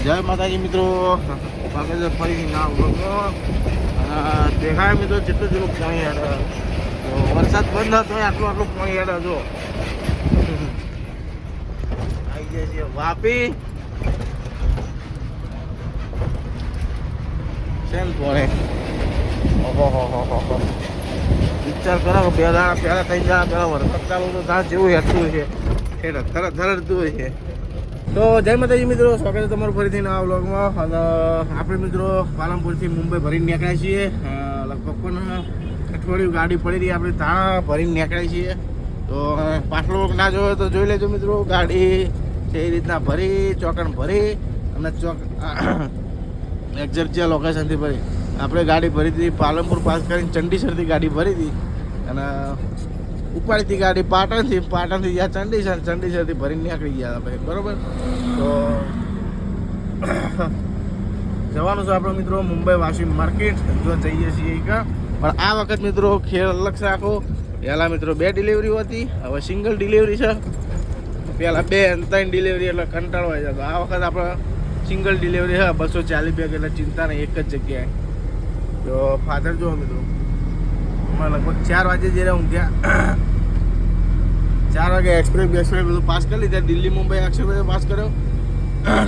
જય માતાજી મિત્રો, સ્વાગત છે ફરી ના વ્લોગમાં. દેખાય મિત્રો જેટલું જેટલું પાણી યાદ તો વરસાદ બંધ હતો આટલું આટલું પાણી યાદ જો આવી જાય છે વાપી શેમ પોણે. ઓહો વિચાર કરો પહેલા થઈ જાય પહેલાં વરસાદ ચાલુ તો ત્યાં જેવું હેઠતું હોય છે તરત ધરડતું હોય છે. તો જય માતાજી મિત્રો, સ્વાગત છે તમારું ફરીથી નવા વ્લોગમાં. અને આપણે મિત્રો પાલનપુરથી મુંબઈ ભરીને નીકળ્યા છીએ. લગભગ પણ અઠવાડિયું ગાડી પડી રહી આપણે ત્યાં ભરીને નીકળ્યા છીએ. તો પાછલો ના જોયો તો જોઈ લેજો મિત્રો. ગાડી છે એ રીતના ભરી ચોકણ ભરી અને એક્ઝેક્ટ જે લોકેશનથી ભરી આપણે ગાડી ભરી હતી. પાલનપુર પાસ કરીને ચંડીસરથી ગાડી ભરી હતી અને ઉપાડી હતી ગાડી પાટણથી જ્યાં ચંડીસરથી ભરીને નીકળી ગયા હતા ભાઈ, બરાબર. તો જવાનું છે આપણે મિત્રો મુંબઈ વાસી માર્કેટ જો જઈએ છીએ પણ આ વખત મિત્રો ખેલ અલગ છે આખો. પહેલાં મિત્રો 2 ડિલિવરી હતી, હવે સિંગલ ડિલિવરી છે. પહેલાં 2 3 ડિલિવરી એટલે કંટાળો આવી જતો. આ વખત આપણે સિંગલ ડિલિવરી છે 240 બેગ એટલે ચિંતા નહીં, એક જ જગ્યાએ. તો ફાધર જો મિત્રો લગભગ 4 વાગે જયારે ઊંઘ્યા 4 વાગે એક્સપ્રેસ બધું પાસ કરી લીધા. દિલ્હી મુંબઈ એક્સપ્રેસ પાસ કર્યો,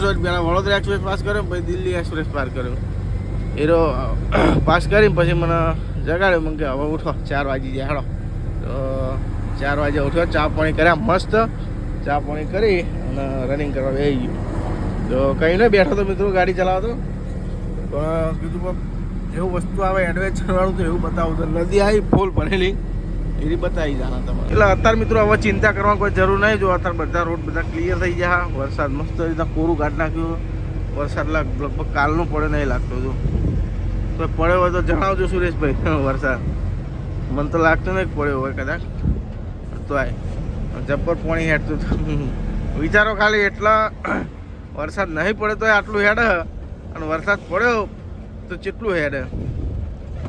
સોરી પહેલાં વડોદરા એક્સપ્રેસ પાસ કર્યો, પછી દિલ્હી એક્સપ્રેસ પાર કર્યો. એનો પાસ કરીને પછી મને જગાડ્યો. મને કે હવે ઉઠો 4 વાગી જાય હેડો. તો 4 વાગે ઉઠ્યો, ચા પાણી કર્યા મસ્ત. ચા પાણી કરી અને રનિંગ કરવા બેસી ગયો. તો કંઈ નહીં બેઠો તો મિત્રો ગાડી ચલાવતો. પણ કીધું જેવું વસ્તુ આવે એડવેન્ચર વાળું તો એવું બતાવું તો નદી આવી ફૂલ ભરેલી એવી બતાવી જાણા તમારે. એટલે અત્યારે મિત્રો હવે ચિંતા કરવાની કોઈ જરૂર નહીં. જો અત્યારે બધા રોડ બધા ક્લિયર થઈ ગયા. વરસાદ મસ્ત રીતના કોરું કાઢી નાખ્યું. વરસાદ લગભગ કાલનો પડે નહીં લાગતો હતો. તો પડ્યો હોય તો જણાવજો સુરેશભાઈ. વરસાદ મને તો લાગતું નહીં પડ્યો હોય કદાચ. તો આ જબ્બર પાણી હેઠતું વિચારો ખાલી. એટલા વરસાદ નહીં પડે તો આટલું હેડ અને વરસાદ પડ્યો તો કેટલું હેડે.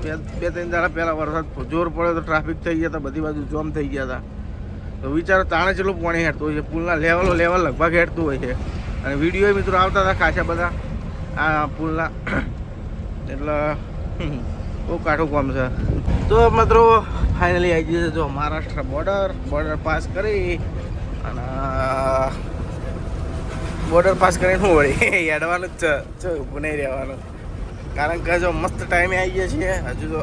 2-3 દાડા પહેલાં વરસાદ જોર પડ્યો તો ટ્રાફિક થઈ ગયા હતા, બધી બાજુ જોમ થઈ ગયા હતા. તો વિચારો તાણે જેટલું પાણી હેઠતું હોય છે. પુલના લેવલ લગભગ હેઠતું હોય છે. અને વિડીયો મિત્રો આવતા હતા ખાસા બધા આ પુલના. એટલે બહુ કાઠું કામ છે. તો મિત્રો ફાઇનલી આવી જશે જો મહારાષ્ટ્ર બોર્ડર પાસ કરી અને બોર્ડર પાસ કરીને શું વળી હેડવાનું જ છે, ઊભું નહીં રહેવાનું. કારણ કે જો મસ્ત ટાઈમે આવી ગયા છીએ. હજુ તો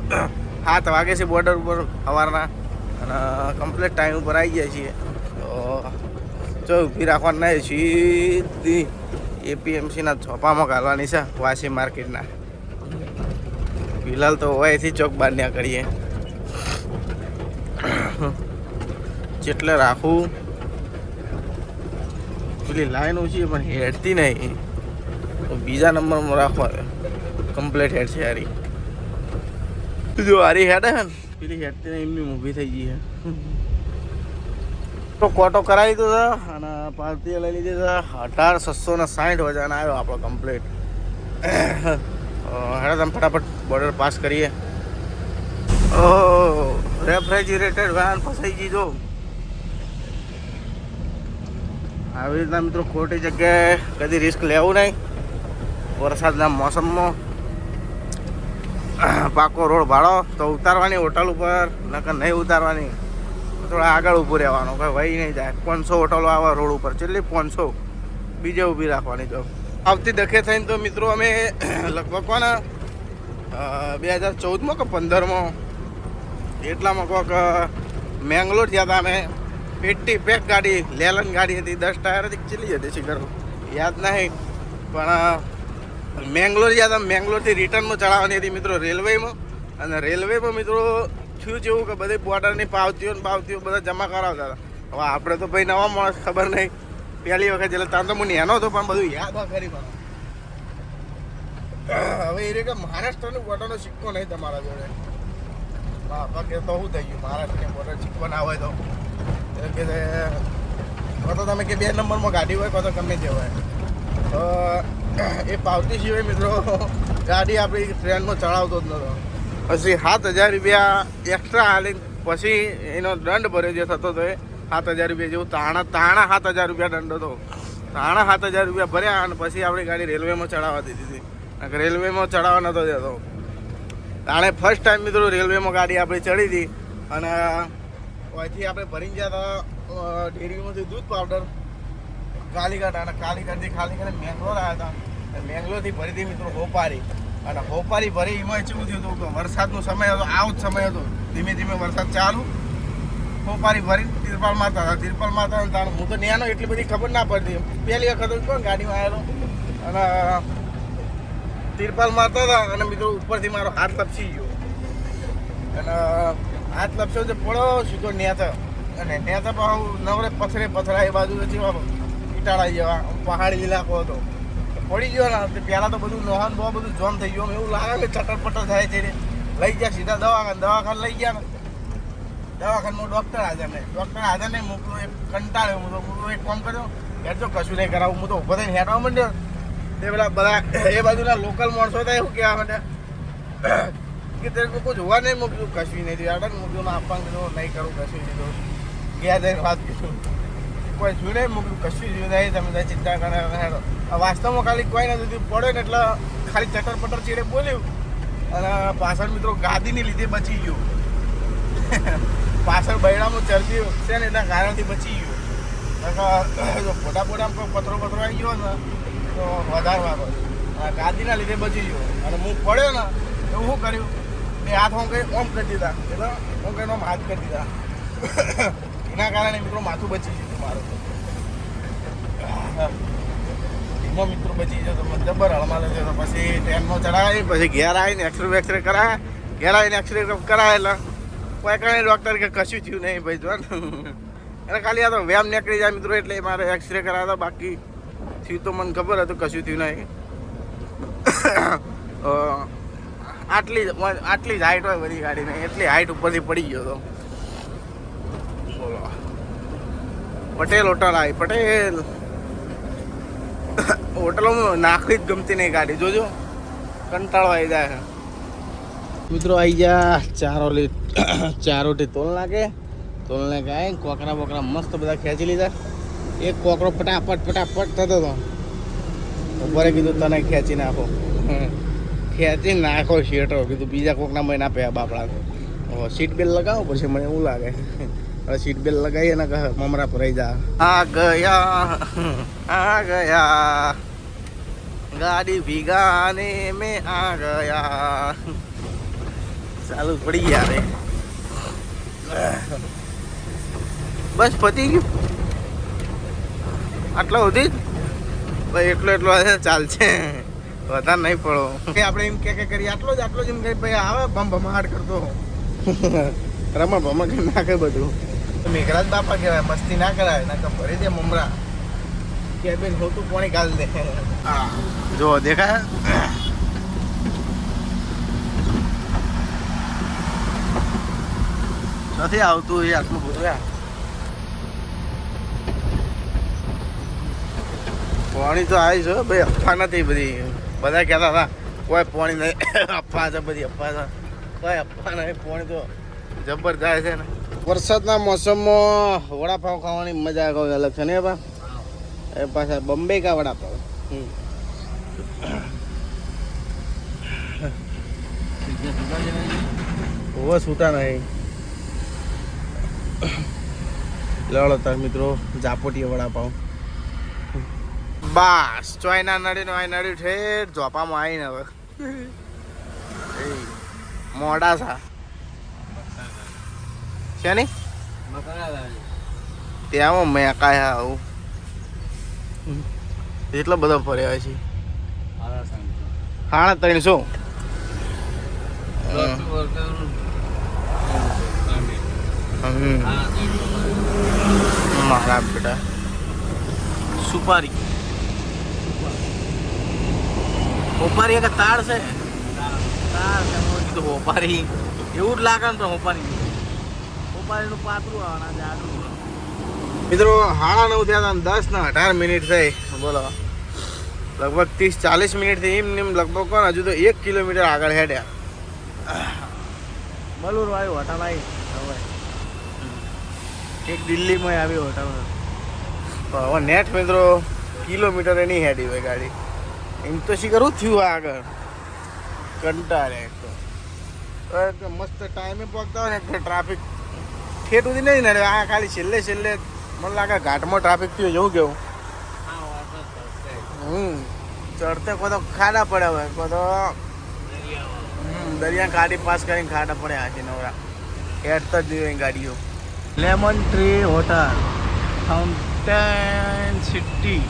7 વાગે છે બોર્ડર ઉપર સવારના અને કમ્પ્લીટ ટાઈમ ઉપર આવી ગયા છીએ. તો જો ઊભી રાખવાની નહીં, સીધી એપીએમસીના ચોપામાં ઘાલવાની છે વાસી માર્કેટના. ફિલહાલ તો અહીંથી ચોક બહાર ના કરીએ. જેટલે રાખવું પેલી લાઈન ઓછી પણ હેડતી નહીં. તો બીજા નંબરમાં રાખવા કમ્પ્લીટ હેડ છે હારી. જો હારી હેડે છે ને પેલી હેડતી નહીં, એમની ઊભી થઈ ગઈ છે. તો કોટો કરાવી દીધો છે અને પાર્ટીએ લઈ લીધી છે 18,660 વજન આવ્યો આપણો કમ્પ્લીટ. હેડો તમે ફટાફટ બોર્ડર પાસ કરીએ. ઓહ રેફ્રિજરેટેડ વાહન ફસાઈ ગઈ જો. આવી રીતના મિત્રો ખોટી જગ્યાએ કદી રિસ્ક લેવું નહીં. વરસાદના મોસમમાં પાકો રોડ ભાડો તો ઉતારવાની હોટલ ઉપર, નકર નહીં ઉતારવાની. થોડા આગળ ઊભું રહેવાનું, કંઈ વહી નહીં જાય. 500 હોટલો આવે રોડ ઉપર, કેટલી 500 બીજે ઊભી રાખવાની. જો આવતી દખે થઈને તો મિત્રો અમે લગભગ કોને 2014માં કે 15માં એટલામાં કોઈક મેંગલોર ગયા હતા અમે. 80 પેક ગાડી લેલન ગાડી હતી, 10 ટાયર હતી, ચલી હતી શિખર યાદ નહીં. પણ મેંગલોર ગયા હતા. મેંગલોરથી રિટર્નમાં ચડાવવાની હતી મિત્રો રેલવેમાં. અને રેલવેમાં મિત્રો થયું જેવું કે બધી બોર્ડરની પાવતીઓ બધા જમા કરાવતા હતા. હવે આપણે તો ભાઈ નવા માણસ, ખબર નહીં. પહેલી વખત એટલે ત્યાં તો હું નેનો હતો પણ બધું યાદ કરી પણ. હવે એ રીતે મહારાષ્ટ્રનો બોર્ડરનો સિક્કો નહીં તમારા જોડે. હા કે તો શું થઈ ગયું, મહારાષ્ટ્રની બોર્ડર સિક્કો ના હોય તો કે તો તમે કે 2 નંબરમાં ગાડી હોય તો ગમે તે હોય. તો એ પાવતી સિવાય મિત્રો ગાડી આપણી ટ્રેનમાં ચડાવતો જ નહોતો. પછી 7,000 રૂપિયા એક્સ્ટ્રા હાલીને પછી એનો દંડ ભર્યો જે થતો હતો એ 7,000 રૂપિયા જેવું. તાણા 7,000 રૂપિયા દંડ હતો. ₹7,500 ભર્યા અને પછી આપણી ગાડી રેલવેમાં ચડાવવા દીધી હતી. રેલવેમાં ચડાવવા નહોતો દેતો. તાણે ફર્સ્ટ ટાઈમ મિત્રો રેલવેમાં ગાડી આપણી ચડી હતી અને અહીંથી આપણે ભરીને ગયા હતા ડેરીમાંથી દૂધ પાવડર કાલીઘાટ, અને કાલીઘાટથી ખાલી કરીને મેંગ્લોર આવ્યા હતા. મેંગ્લોરથી ભરી હતી મિત્રો હોપારી, અને હોપારી ભરી એમાં એવું થયું હતું કે વરસાદનો સમય હતો, આવો જ સમય હતો, ધીમે ધીમે વરસાદ ચાલુ. હોપારી ભરી તિરપાલ મારતા હતા. તિરપાલ મારતા હતા હું તો ન્યાનો એટલી બધી ખબર ના પડતી. પહેલી વખત કોણ ગાડીમાં આવેલો અને તિરપાલ મારતા હતા અને મિત્રો ઉપરથી મારો હાથ લપસી ગયો અને હાથ લપસ્યો તો પડો સીધો નેતા, અને નેતા પાછું નવરે પથરા એ બાજુ ઈટાળા જેવા પહાડી ઇલાકો હતો. પડી ગયો ને પહેલાં તો બધું નોહન બહુ બધું જોમ થઈ ગયું. એવું લાગે કે ચટર પટર થાય છે. લઈ ગયા સીધા દવાખાને લઈ ગયા ને દવાખાનામાં ડૉક્ટર હાજર નહીં મોકલું. એક કંટાળ્યો હું તો એક કામ કર્યો હેઠ જો કશું નહીં કરાવું. હું તો ઉભો થઈને હેઠવા માંડ્યો. તે પેલા બધા એ બાજુના લોકલ માણસો હતા એવું કહેવા માંડ્યા કે તે કોઈ જોવા નહીં મોકલ્યું, કશું નહીં થયું. આડે મોકલ્યું આપવાનું કીધું નહીં કરું, કશું નહીં. ગયા જઈને વાત કીધું કોઈ જોયું નહીં મોકલ્યું, કશું જોયું નહીં. તમે ચિંતા કરે. વાસ્તવમાં ખાલી કોઈ નથી પડ્યો ને એટલે ખાલી ચટર પટર ચીડે બોલ્યું અને પાછળ મિત્રો ગાદીની લીધે બચી ગયો. પાછળ બૈડામાં ચરબી છે ને એના કારણથી બચી ગયો. ફોટા ફોટામાં પથરો આવી ગયો ને તો વધારે વાગો. ગાદીના લીધે બચી ગયો. અને હું પડ્યો ને તો શું કર્યું, બે હાથ હું કંઈ ઓમ કરી દીધા, એટલે હું કંઈ ઓમ હાથ કરી દીધા. એના કારણે મિત્રો માથું બચી ગયું મારું. એમાં મિત્રો બચી ગયો તો જબર હળમાં લેજો. તો પછી ટ્રેનમાં ચડાવી, પછી ઘેર આવીને એક્સરે વેક્સરે કરાયા. ઘેર આવીને એક્સરે કરાય એટલે કોઈ કાંઈ ડૉક્ટર કે કશું થયું નહીં ભાઈ જો. એટલે ખાલી આ તો વ્યામ નીકળી જાય મિત્રો, એટલે મારે એક્સરે કરાવ્યા હતા. બાકી થયું તો મને ખબર હતું કશું થયું નહીં. આટલી જ હાઈટ હોય બધી ગાડીને, એટલી હાઈટ ઉપરથી પડી ગયો હતો. બોલો પટેલ હોટલ આવી. પટેલ હોટલોમાં નાખવી જ ગમતી નહીં ગાડી, જોજો કંટાળો આવી જાય. મિત્રો આવી ગયા ચારોટી તોલ નાખે કોકરા બોકરા મસ્ત બધા ખેંચી લીધા. એક કોકરો ફટાફટ થતો હતો. બપોરે કીધું તને ખેંચી નાખો શેટો. કીધું બીજા કોકના મેં ના પે બાપડા. સીટ બેલ્ટ લગાવો પછી મને એવું લાગે. હવે સીટ બેલ્ટ લગાવીએ ને કહે મમરા પર રહી જા. આ ગયા ગાડી ભીગાને મેં આ ગયા. ચાલુ પડી ગયા રે. બસ પતી ગયું આટલો સુધી ભાઈ. એટલો ચાલશે, વધારે નહીં પડો કે આપણે એમ કે કરીએ આટલો જ એમ કઈ ભાઈ આવે ભમાટ કરતો ભમા કરી નાખે બધું. મેઘરાજ બાપા કહેવાય, મસ્તી ના કરાય ના તો ભરી દે મમરા. કે બેન હોતું પાણી કાઢ દે. હા જો દેખાય નથી આવતું એ આટલું બધું. પાણી તો આવી છે ભાઈ, અફવા નથી બધી. બધા કહેતા હતા કોઈ પાણી નહીં, અફવા છે બધી, અફવા છે. કોઈ અફવા નહીં, પાણી તો જબર જાય છે ને. વરસાદના મોસમમાં વડાપાવ ખાવાની મજા કોઈ અલગ છે ને બા. એ પાછા બોમ્બે કા વડાપાવ. ઓ છૂટા નહીં. લડો તાર મિત્રો જાપોટીએ વડાપાવ. બસ ચોયના નડ્યું ઠેર ઝોપામાં આવીને હવે મોડા છે ને ત્યાં મેં કાયા આવું એટલો બધો ફર્યા છે. 350 મારા બેટા. સુપારી હોપારી એક તાળ છે. હોપારી એવું જ લાગે ને તો હોપારીનું પાતળું આવવાના જાડું. મિત્રો 9:30 થયા હતા, 10:18 થઈ. બોલો લગભગ 30-40 મિનિટથી એમ લગભગ કોણ હજુ તો 1 કિલોમીટર આગળ હેડ્યા. બલુર આવ્યું હોટલ આવી. હવે એક દિલ્હીમાં આવી હોટલ. હવે નેટ મિત્રો કિલોમીટર નહીં હેડી હોય ગાડી. એમ તો શી કરું થયું આગળ કંટાળે તો મસ્ત ટાઈમે પહોંચતા હોય ને ટ્રાફિક ઠેઠ સુધી નહીં ને આ ખાલી છેલ્લે મને લાગે ઘાટમાં ટ્રાફિક થયું જવું કેવું. ચડતે કોઈ તો ખાડા પડ્યા હોય કોઈ તો દરિયા ગાડી પાસ કરીને ખાડા પડ્યા છે નવરા હેડ તો જ નહીં ગાડીઓ. Lemon tree hotel fountain city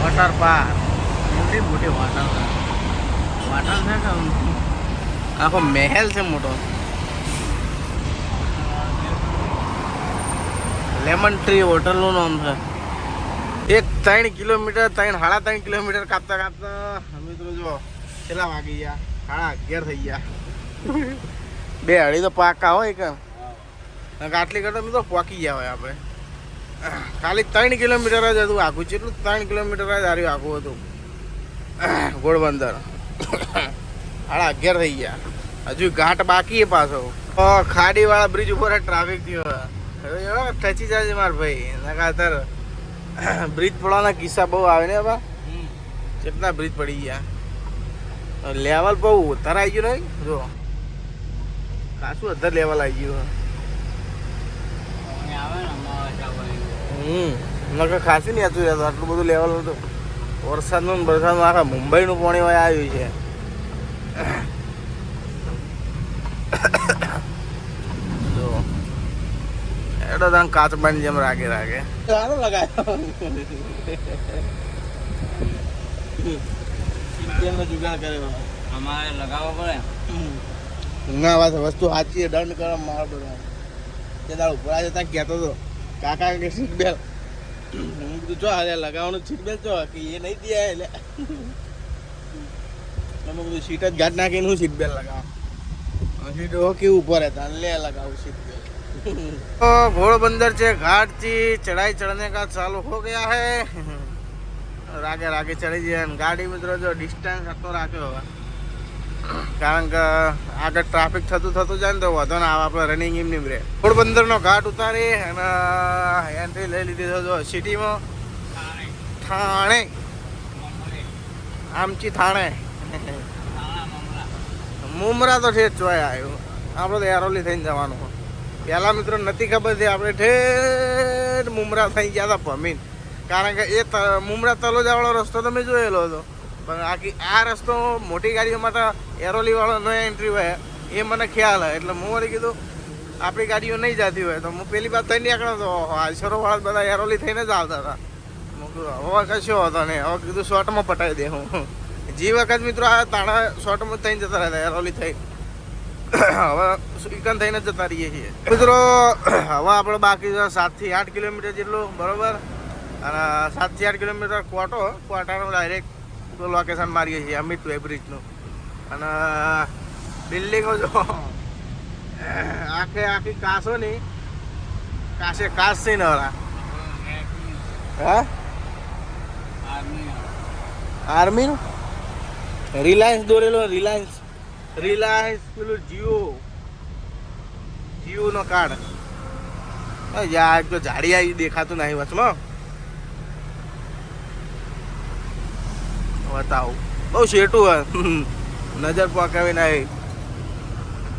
water park એવડી મોટી હોટલ છે કે આખો મહેલ છે મોટો. લેમન ટ્રી હોટલનું નામ છે. એક 3 કિલોમીટર 3.5 કિલોમીટર કાપતા મિત્રો જો કેટલા વાગી ગયા 11:30 થઈ ગયા. 2:30 તો પાકા હોય કે આટલી કરતા મિત્રો પોકી ગયા હોય આપણે. ખાલી 3 કિલોમીટર જ હતું આખું. જેટલું 3 કિલોમીટર જ હાર્યું આખું હતું ઘોડબંદર. 11:30 થઈ ગયા. હજુ ઘાટ બાકી એ પાછો. ખાડીવાળા બ્રિજ ઉપર ટ્રાફિક થયો ટચી જાય માર ભાઈ. નકાતર બ્રિજ પડવાના કિસ્સા બહુ આવે ને હવે. કેટલા બ્રિજ પડી ગયા. લેવલ બહુ ઉતાર આવી ગયું નહીં જો ખાસું અધર લેવલ આવી ગયું. નકર ખાસી નહીં હતું રહેતું આટલું બધું લેવલ હતું. વરસાદનું આખા મુંબઈનું પાણી હોય આવ્યું છે. જો એડો તને કાચબાની જેમ રાગે સારો લગાયો. જુગાડ કર્યો અમારે લગાવવો પડે ના વાત વસ્તુ સાચી દંડ કરો માર બધો. તે દાળ ઉપર જતા કહેતો હતો કાકા કે સીટ બેલ્ટ. હું કીધું ચો હારે લગાવવાનું સીટ બેલ્ટ ચો કે એ નહીં દે એટલે તમે બધું સીટ જ ગાઢ નાખીને હું સીટ બેલ્ટ લગાવું. સીટ કેવું ઉપર હતા લે લગાવું સીટ બેલ્ટ. घोड़बंदर से घाट की चढ़ाई चढ़ने का चालू हो गया है. रागे चढ़ी जाए गाड़ी मित्रों जो डिस्टन्स तो राख्यो होगा कारण કે આગળ ટ્રાફિક થતું જાય ને તો વધો ને આપણે રનિંગ એમ નહીં રહે. ઘોડબંદરનો ઘાટ ઉતારી અને એન્ટ્રી લઈ લીધી છે સિટીમાં. થાણે આમચી થાણે મુમરા તો ઠેઠ જોયા આવ્યું. આપણે તો એરોલી થઈને જવાનું. પહેલાં મિત્રો નથી ખબર હતી આપણે ઠેઠ મુમરા થઈ ગયા હતા ભમીન. કારણ કે એ મુમરા તલોજાવાળો રસ્તો તમે જોયેલો હતો પણ આ રસ્તો મોટી ગાડીઓ માટે એરોલીવાળો નો એન્ટ્રી હોય એ મને ખ્યાલ હોય. એટલે હું વળી કીધું આપણી ગાડીઓ નહીં જતી હોય તો હું પેલી વાત થઈને નીકળ્યો હતો. આશરોવાળા બધા એરોલી થઈને જ આવતા હતા. હવે કશો હતો ને હવે કીધું શોર્ટમાં પટાવી દે. હું જે વખત મિત્રો આ તાણા શોર્ટમાં થઈને જતા રહેતા એરોલી થઈ. હવે ઇકન થઈને જતા રહીએ છીએ મિત્રો. હવે આપણે બાકી 7 થી 8 કિલોમીટર જેટલું બરોબર. અને 7 થી 8 કિલોમીટર ક્વાટાનું ડાયરેક્ટ લોકેશન મારીએ છીએ અમિત બ્રિજનું. અને બિલ્ડિંગો જો આખી કાસો નહીં કાસ છે ને ઓલા હા આર્મી રિલાયન્સ દોરેલો. રિલાયન્સ પેલું જીઓ નો કાર્ડ યાર તો ઝાડી આવી દેખાતું નહીં વચમાં. બતાવું બહુ શેટું હોય નજર પકાવી નહીં.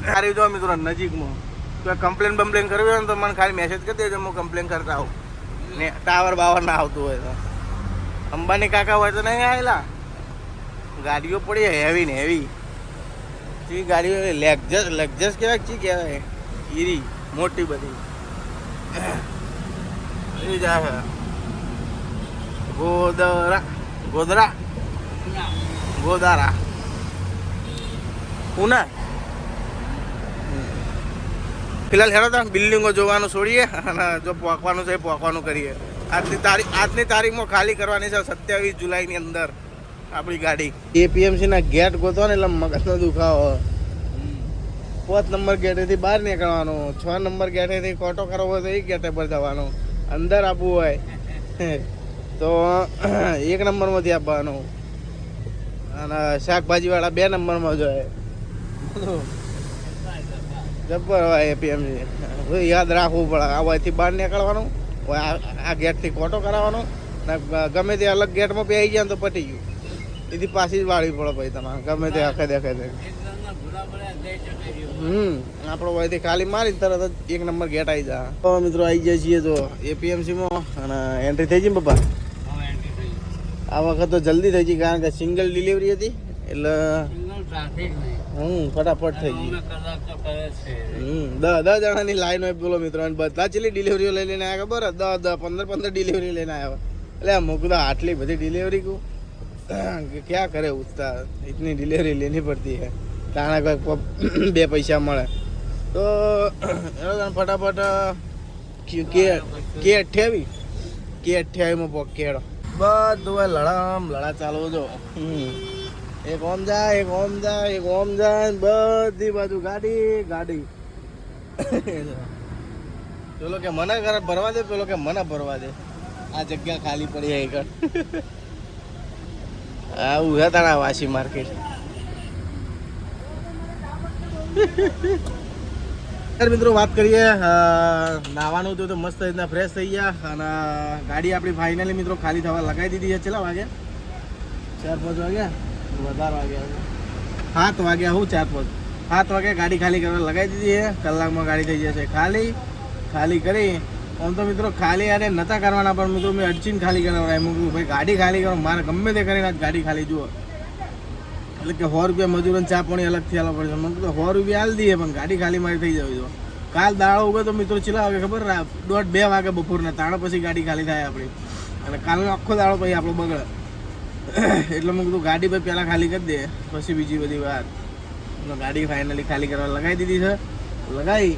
સારી જો મિત્રો નજીકમાં તો કમ્પ્લેન કરવી હોય ને તો મને ખાલી મેસેજ કરી દેજો. હું કમ્પ્લેન કરતા આવું ને ટાવર બાવર ના આવતું હોય તો. અંબાની કાકા હોય તો નહીં આવેલા. ગાડીઓ પડી હેવી ને હેવી. ચી ગાડીઓ લક્ઝસ કહેવાય ચી કહેવાય ઈરી મોટી બધી એ જાય. ગોદારા પૂના. ફિલહાલ હેરો તો બિલ્ડિંગો જોવાનું છોડીએ અને જો પોકવાનું છે પોકવાનું કરીએ. આજની તારીખમાં ખાલી કરવાની છે 27 જુલાઈની અંદર આપણી ગાડી. એપીએમસી ના ગેટ ગોતો ને એટલે મગજનો દુખાવો. 5 નંબર ગેટેથી બહાર નીકળવાનું. 6 નંબર ગેટેથી કોટો કરવો હોય તો એ ગેટે પર જવાનું. અંદર આપવું હોય તો 1 નંબરમાંથી આપવાનું. અને શાકભાજીવાળા 2 નંબરમાં જોઈએ. જબ્બર હોય એપીએમસી. યાદ રાખવું પડે. આવવાથી બહાર નીકળવાનું આ ગેટથી કોટો કરાવવાનો ને ગમે તે અલગ ગેટમાં પે આવી જાય ને તો પટી ગયું. એથી પાછી જ વાળવી પડે ભાઈ તમારે ગમે તે આખે દેખાય દે. આપણો ભાઈથી ખાલી મારી તરત જ 1 નંબર ગેટ આવી જાય. તો મિત્રો આવી જાય છીએ તો એપીએમસીમાં અને એન્ટ્રી થઈ ગઈ પપ્પા. આ વખત તો જલ્દી થઈ ગઈ કારણ કે સિંગલ ડિલિવરી હતી એટલે ફટાફટ થઈ ગઈ. 10 જણાની લાઈન હોય બોલો મિત્રો. અને બધા ચેટલી ડિલિવરીઓ લઈ લઈને આવ્યા ખબર? 10-15 ડિલિવરી લઈને આવ્યા. એટલે મૂકું આટલી બધી ડિલિવરી કહું ક્યાં કરે ઉઠતા ઇતની ડિલિવરી લેની પડતી હે તાણા કોઈ 2 પૈસા મળે તો ફટાફટ K28 પોકેડો બધું લડા ચાલુ જો. એક ઓમ જાય એક ઓમ જાય એક ઓમ જાય બધી બાજુ ગાડી પેલો કે મને ઘરે ભરવા દે પેલો કે મને ભરવા દે. આ જગ્યા ખાલી પડી એક આવું હે તાણા વાસી માર્કેટ. મિત્રો વાત કરીએ નાવાનું હતું તો મસ્ત રીતના ફ્રેશ થઈ ગયા અને ગાડી આપણી ફાઇનલી મિત્રો ખાલી થવા લગાવી દીધી છે. કેટલા વાગ્યા? 4-5 વાગ્યા વધારે વાગ્યા 7 વાગ્યા હું 4-5 7 વાગ્યા ગાડી ખાલી કરવા લગાવી દીધી છે. કલાકમાં ગાડી થઈ જશે ખાલી કરી. આમ તો મિત્રો ખાલી યાર નતા કરવાના પણ મિત્રો મેં અડચીને ખાલી કરવાના. એમ ભાઈ ગાડી ખાલી કરો મારે ગમે તે કરીને ગાડી ખાલી જુઓ એટલે કે 100 રૂપિયા મજૂરોને ચા પાણી અલગથી આલવા પડશે. મને તો 100 રૂપિયા આલી દઈએ પણ ગાડી ખાલી મારી થઈ જવી જો. કાલ દાડો ઉગે તો મિત્રો ચેલા વાગે ખબર? 1:30-2 વાગે બપોરના તાણો પછી ગાડી ખાલી થાય આપણી અને કાલનો આખો દાડો પછી આપણો બગડે. એટલે મેં કીધું ગાડી ભાઈ પહેલાં ખાલી કરી દે પછી બીજી બધી વાત. ગાડી ફાઇનલી ખાલી કરવા લગાવી દીધી છે. લગાવી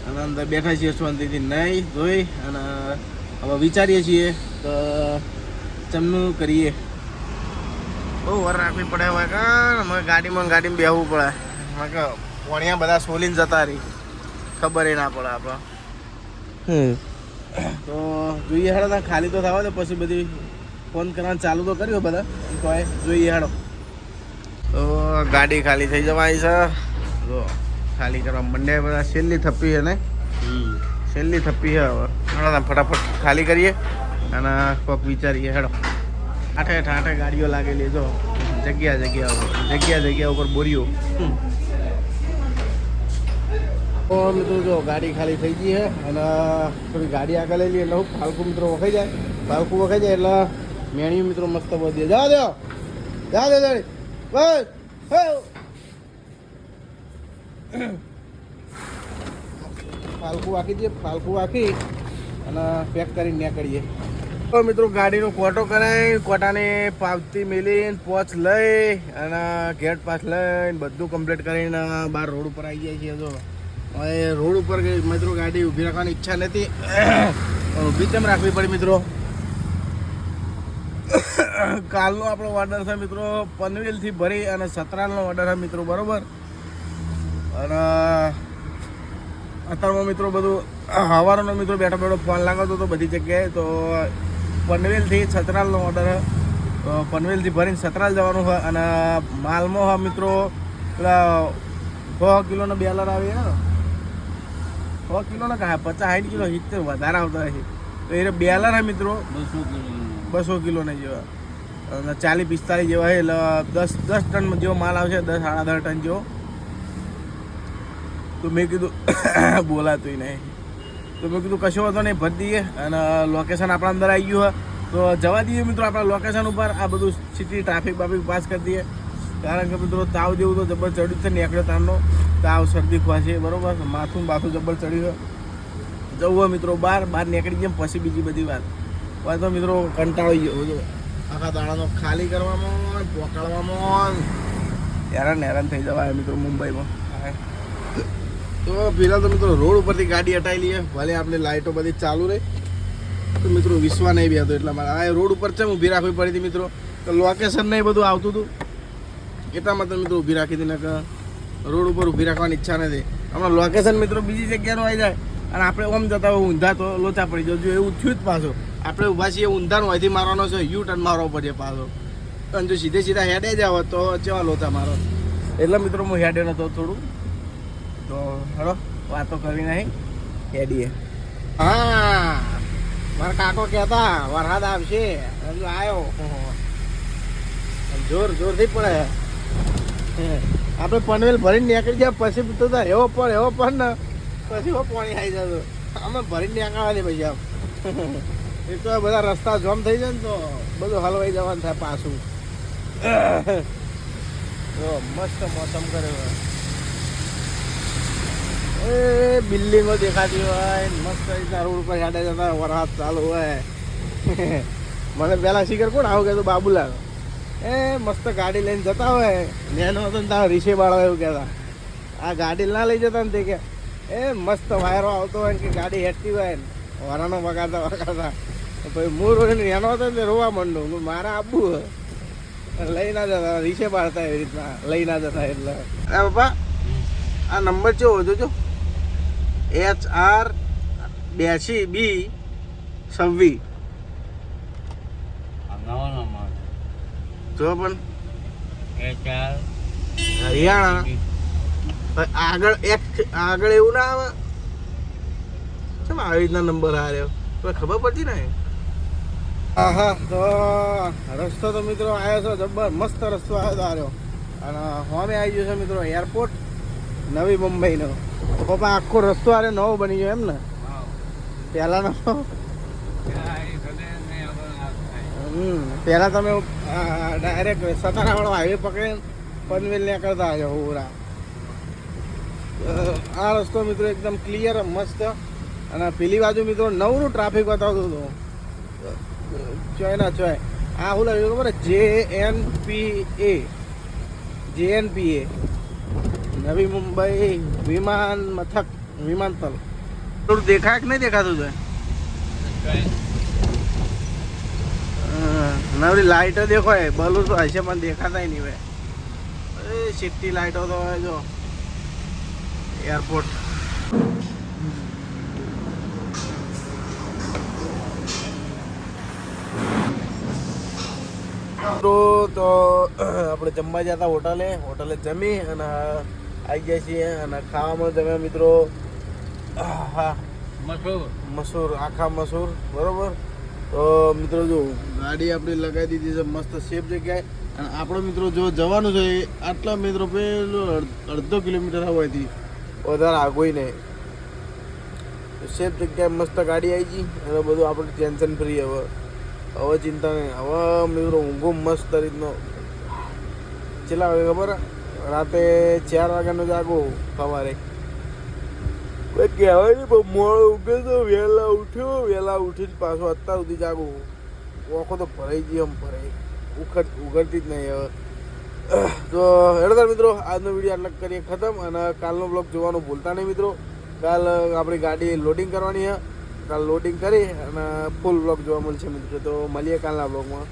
અને અંદર બેઠા છીએ શાંતિથી નહીં ધોઈ અને હવે વિચારીએ છીએ તો ચમનું કરીએ. બહુ વાર રાખવી પડે હવે કાં અમે ગાડીમાં બેસવું પડે. કે વણિયા બધા સોલીને જતા રહી ખબર ના પડે આપણે. તો જોઈએ હેડો ત્યાં ખાલી તો થવા દે પછી બધી ફોન કરવાનું ચાલુ તો કર્યો બધા તો જોઈએ હેડો. તો ગાડી ખાલી થઈ જવાની છે. જો ખાલી કરવા મંડે બધા છેલ્લી થપ્પી છે ને છેલ્લી થપ્પી છે. હવે હેડો ફટાફટ ખાલી કરીએ અને કોક વિચારીએ હેડો. ઠાઠે ગાડીઓ લાગેલી જો જગ્યા ઉપર બોરીઓ. તો મિત્રો જો ગાડી ખાલી થઈ ગઈ છે અને થોડી ગાડી આગળ લઈ લઈએ એટલે હું ફાલકુ મિત્રો વખાઈ જાય એટલે મેણિયું મિત્રો મસ્ત બધી જા દે બસ ફાલકુ વાકી અને પેક કરીને નીકળીએ. તો મિત્રો ગાડીનો કોટો કરાવી કોટાની પાવતી મેલીને પોચ લઈ અને ગેટ પાસ લઈને બધું કમ્પ્લીટ કરીને બહાર રોડ ઉપર આવી જાય છીએ. તો હવે રોડ ઉપર મિત્રો ગાડી ઊભી રાખવાની ઈચ્છા નથી ઊભી કેમ રાખવી પડી મિત્રો? કાલનો આપણો ઓર્ડર છે મિત્રો પનવેલથી ભરી અને સતરાલનો ઓર્ડર છે મિત્રો બરાબર. અને અત્યારમાં મિત્રો બધું હવારનો મિત્રો બેઠો ફોન લાગતો હતો બધી જગ્યાએ. તો પનવેલથી સતરાલનો ઓર્ડર પનવેલથી ભરીને સતરાલ જવાનું હોય અને માલમાં હા મિત્રો પેલા 100 કિલોનો બેલર આવે ને 100 કિલોના કહે 50-60 કિલો 70 વધારે આવતા હશે. તો એ બેલર હે મિત્રો 200 કિલોના જેવા અને 40-45 જેવા છે એટલે 10 ટન જેવો માલ આવશે 10-10.5 ટન જેવો. તો મેં કીધું બોલાતું નહીં તો મેં કીધું કશો વાંધો નહીં ભરી દઈએ અને લોકેશન આપણા અંદર આવી ગયું હોય તો જવા દઈએ મિત્રો આપણા લોકેશન ઉપર. આ બધું સિટી ટ્રાફિક પાસ કરી દઈએ કારણ કે મિત્રો તાવ જેવું તો જબર ચડ્યું છે નીકળ્યો તારનો તાવ શરદી ખવાશે બરાબર. માથું જબર ચડ્યું જવું હોય મિત્રો બહાર નીકળી જાય પછી બીજી બધી વાત તો મિત્રો કંટાળી ગયો આખા દાડાનો ખાલી કરવામાં પહોંચાડવામાં હેરાન થઈ જવાય મિત્રો મુંબઈમાં. તો પેલા તો મિત્રો રોડ ઉપરથી ગાડી હટાવી લઈએ ભલે આપણે લાઇટો બધી ચાલુ રહી તો મિત્રો વિશ્વા નહીં બી હતો એટલા માટે આ રોડ ઉપર છે ઊભી રાખવી પડી હતી મિત્રો. તો લોકેશન નહીં બધું આવતું હતું એટલા માટે મિત્રો ઊભી રાખી હતી ને કે રોડ ઉપર ઊભી રાખવાની ઈચ્છા નથી. હમણાં લોકેશન મિત્રો બીજી જગ્યાનું આવી જાય અને આપણે ઓમ જતા હોય ઊંધા તો લોચા પડી જાય. જો એવું થયું જ પાછો આપણે ઊભા છીએ ઊંધાનું અહીંથી મારવાનો છે યુ ટર્ન મારવો પડે પાછો અને જો સીધે હેડે જાવ તો ચેવા લોચા મારો. એટલે મિત્રો હું હેડે નતો થોડું તો હલો વાતો કરી નહીં હેડીએ. હા મારા કાકો કહેતા વરસાદ આવશે હજુ આવ્યો જોરથી પડે. આપણે પનવેલ ભરીને નીકળી જાય પછી તો એવો પણ ને પછી પાણી આવી જતું. અમે ભરીને નીકળવાની પછી આમ એક તો બધા રસ્તા જામ થઈ જાય ને તો બધું હલવાઈ જવાનું થાય પાછું. મસ્ત મોસમ કર્યો એ બિલ્ડિંગો દેખાતી હોય મસ્ત રીતના રોડ ઉપર હેડે જતા વરસાદ ચાલુ હોય. મને પેલા શિખર કોણ આવું કહેતું બાબુલાલ એ મસ્ત ગાડી લઈને જતા હોય નેનો હતો ને તારા રીસે બાળવા એવું કહેતા. આ ગાડી ના લઈ જતા ને તે કે એ મસ્ત વાયરો આવતો હોય ને કે ગાડી હેઠતી હોય ને વરાનો વગાડતા પછી હું રોઈને નેનો હતો ને રોવા માંડું મારે આપવું લઈ ના જતા રીસે બાળતા એવી રીતના લઈ ના જતા એટલે. આ બાપા આ નંબર કેવો જોજો HR 82B 26 જો પણ હરિયાણા આગળ એવું ના આવે કેમ આવી રીતના નંબર આ રહ્યો ખબર પડતી ને. હા તો રસ્તો તો મિત્રો આવ્યો છે જબર મસ્ત રસ્તો આવ્યો તો આવ્યો અને હોમે આવી ગયો છે મિત્રો એરપોર્ટ નવી મુંબઈનો. તો પપ્પા આખો રસ્તો આરે નવો બની ગયો એમ ને પહેલાનો. પહેલા તમે ડાયરેક્ટ સતારાવાળો હાઈવે પકડીને પનવેલ નીકળતા આવ્યો પૂરા. આ રસ્તો મિત્રો એકદમ ક્લિયર મસ્ત અને પેલી બાજુ મિત્રો નવરું ટ્રાફિક બતાવતું હતું ચોય ના ચોય. આ શું લાગ્યું ખબર JNPA નવી મુંબઈ વિમાન મથક વિમાનતળ. થોડું દેખાય કે નહીં દેખાતું છે? નવરી લાઈટો દેખાય બલું તો હશે પણ દેખાતા નહીં ભાઈ. એ સિટી લાઈટો તો હોય જો એરપોર્ટ. તો આપણે જમવા જતા હોટલે જમી અને આવી જાય છીએ અને ખાવામાં જમે મિત્રો હા મસૂર આખા મસૂર બરોબર. તો મિત્રો જો ગાડી આપણી લગાવી દીધી છે મસ્ત સેફ જગ્યાએ અને આપણો મિત્રો જો જવાનું છે આટલા મિત્રો પેલું અડધો કિલોમીટર હોવાથી વધારે આગોઈ નહીં સેફ જગ્યાએ મસ્ત ગાડી આવી ગઈ અને બધું આપણે ટેન્શન ફ્રી. હવે ચિંતા નહીં. હવે મિત્રો ઊંઘો મસ્ત રીતનો કેટલા વાગે ખબર રાતે 4 વાગ્યાનો જાગો સવારે કોઈ કહેવાય નહીં પણ મોડો ઊંઘે તો વહેલા ઉઠીને પાછો અત્યાર સુધી જાગું આંખો તો ભરાઈ ગઈ એમ ભરાઈ ઉઘડતી જ નહીં હવે. તો હેડો મિત્રો આજનો વિડીયો આટલા કરીએ ખતમ અને કાલનો બ્લોગ જોવાનું ભૂલતા નહીં મિત્રો. કાલ આપણી ગાડી લોડિંગ કરવાની છે. કાલ લોડિંગ કરી અને ફૂલ બ્લોગ જોવા મળશે મિત્રો. તો મળીએ કાલના બ્લોગમાં.